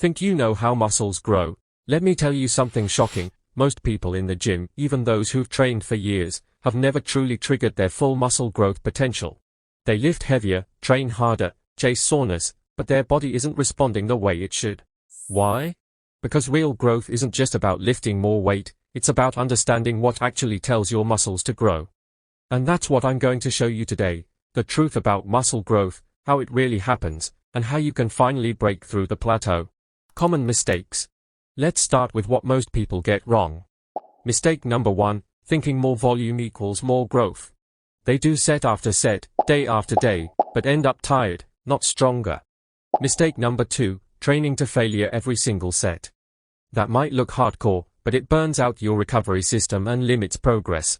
Think you know how muscles grow? Let me tell you something shocking. Most people in the gym, even those who've trained for years, have never truly triggered their full muscle growth potential. They lift heavier, train harder, chase soreness, but their body isn't responding the way it should. Why? Because real growth isn't just about lifting more weight, it's about understanding what actually tells your muscles to grow. And that's what I'm going to show you today, the truth about muscle growth, how it really happens, and how you can finally break through the plateau. Common mistakes. Let's start with what most people get wrong. Mistake number 1, thinking more volume equals more growth. They do set after set, day after day, but end up tired, not stronger. Mistake number 2, training to failure every single set. That might look hardcore, but it burns out your recovery system and limits progress.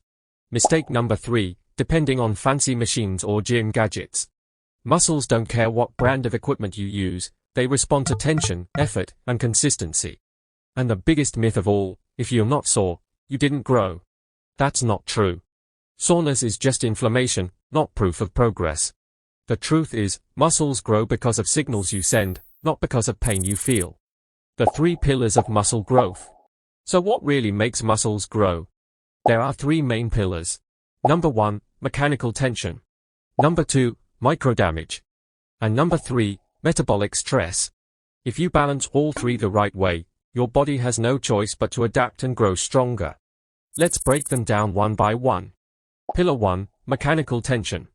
Mistake number 3, depending on fancy machines or gym gadgets. Muscles don't care what brand of equipment you use, they respond to tension, effort, and consistency. And the biggest myth of all, if you're not sore, you didn't grow. That's not true. Soreness is just inflammation, not proof of progress. The truth is, muscles grow because of signals you send, not because of pain you feel. The 3 pillars of muscle growth. So what really makes muscles grow? There are 3 main pillars. Number 1, mechanical tension. Number 2, microdamage. And number 3, metabolic stress. If you balance all 3 the right way, your body has no choice but to adapt and grow stronger. Let's break them down one by one. Pillar 1, mechanical tension.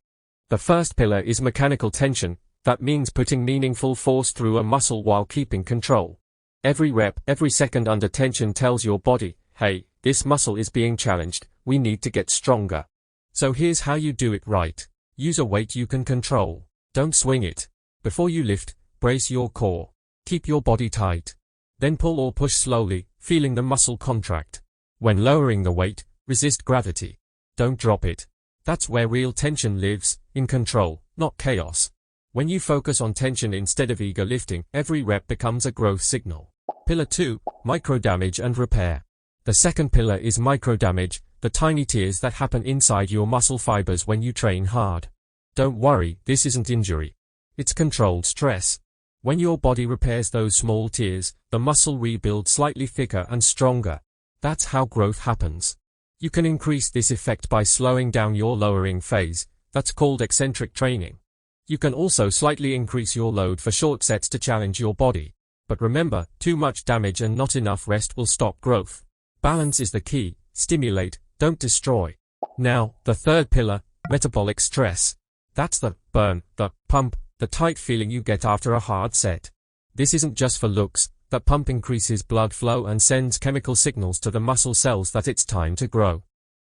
The first pillar is mechanical tension. That means putting meaningful force through a muscle while keeping control. Every rep, every second under tension tells your body, hey, this muscle is being challenged, we need to get stronger. So here's how you do it right. Use a weight you can control. Don't swing it. Before you lift, brace your core. Keep your body tight. Then pull or push slowly, feeling the muscle contract. When lowering the weight, resist gravity. Don't drop it. That's where real tension lives, in control, not chaos. When you focus on tension instead of eager lifting, every rep becomes a growth signal. Pillar 2, microdamage and repair. The second pillar is microdamage, the tiny tears that happen inside your muscle fibers when you train hard. Don't worry, this isn't injury. It's controlled stress. When your body repairs those small tears, the muscle rebuilds slightly thicker and stronger. That's how growth happens. You can increase this effect by slowing down your lowering phase. That's called eccentric training. You can also slightly increase your load for short sets to challenge your body. But remember, too much damage and not enough rest will stop growth. Balance is the key. Stimulate, don't destroy. Now, the third pillar, metabolic stress. That's the burn, the pump, the tight feeling you get after a hard set. This isn't just for looks. The pump increases blood flow and sends chemical signals to the muscle cells that it's time to grow.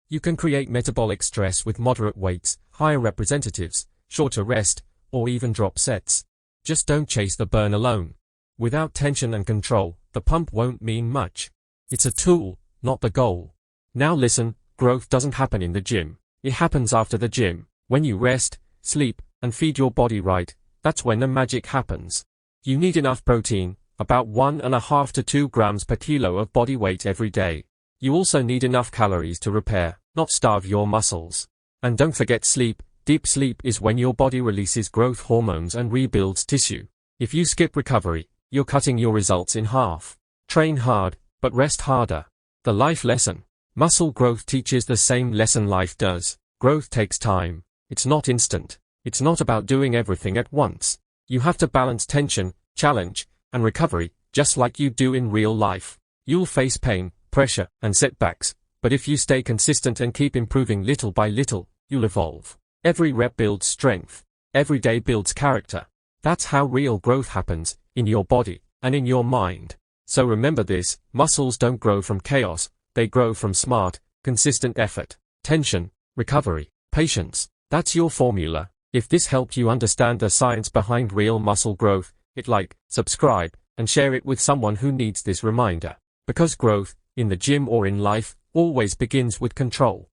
You can create metabolic stress with moderate weights, higher representatives, shorter rest, or even drop sets. Just don't chase the burn alone. Without tension and control, the pump won't mean much. It's a tool, not the goal. Now listen, growth doesn't happen in the gym. It happens after the gym. When you rest, sleep, and feed your body right, that's when the magic happens. You need enough protein, about 1.5 to 2 grams per kilo of body weight every day. You also need enough calories to repair, not starve your muscles. And don't forget sleep. Deep sleep is when your body releases growth hormones and rebuilds tissue. If you skip recovery, you're cutting your results in half. Train hard, but rest harder. The life lesson. Muscle growth teaches the same lesson life does. Growth takes time. It's not instant. It's not about doing everything at once. You have to balance tension, challenge, and recovery, just like you do in real life. You'll face pain, pressure, and setbacks, but if you stay consistent and keep improving little by little, you'll evolve. Every rep builds strength. Every day builds character. That's how real growth happens, in your body, and in your mind. So remember this, muscles don't grow from chaos, they grow from smart, consistent effort. Tension, recovery, patience. That's your formula. If this helped you understand the science behind real muscle growth, hit like, subscribe, and share it with someone who needs this reminder. Because growth, in the gym or in life, always begins with control.